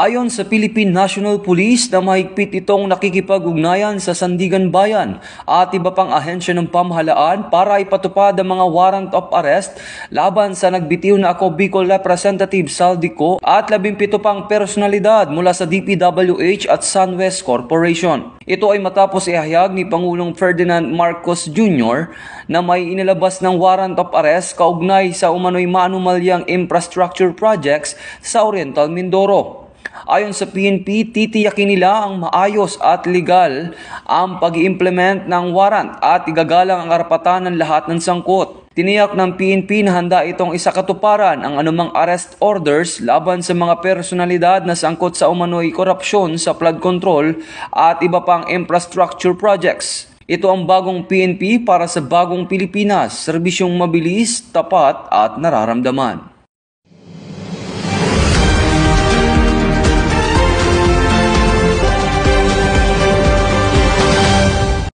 Ayon sa Philippine National Police na mahigpit itong nakikipag-ugnayan sa Sandigan Bayan at iba pang ahensya ng pamahalaan para ipatupad ang mga warrant of arrest laban sa nagbitiw na ako Bicol Representative Saldico at 17 pang personalidad mula sa DPWH at SunWest Corporation. Ito ay matapos ihayag ni Pangulong Ferdinand Marcos Jr. na may inilabas ng warrant of arrest kaugnay sa umano'y maanumalyang infrastructure projects sa Oriental Mindoro. Ayon sa PNP, titiyakin nila ang maayos at legal ang pag-i-implement ng warrant at igagalang ang karapatan ng lahat ng sangkot. Tiniyak ng PNP na handa itong isakatuparan ang anumang arrest orders laban sa mga personalidad na sangkot sa umano'y korupsyon sa flood control at iba pang infrastructure projects. Ito ang bagong PNP para sa bagong Pilipinas, serbisyong mabilis, tapat at nararamdaman.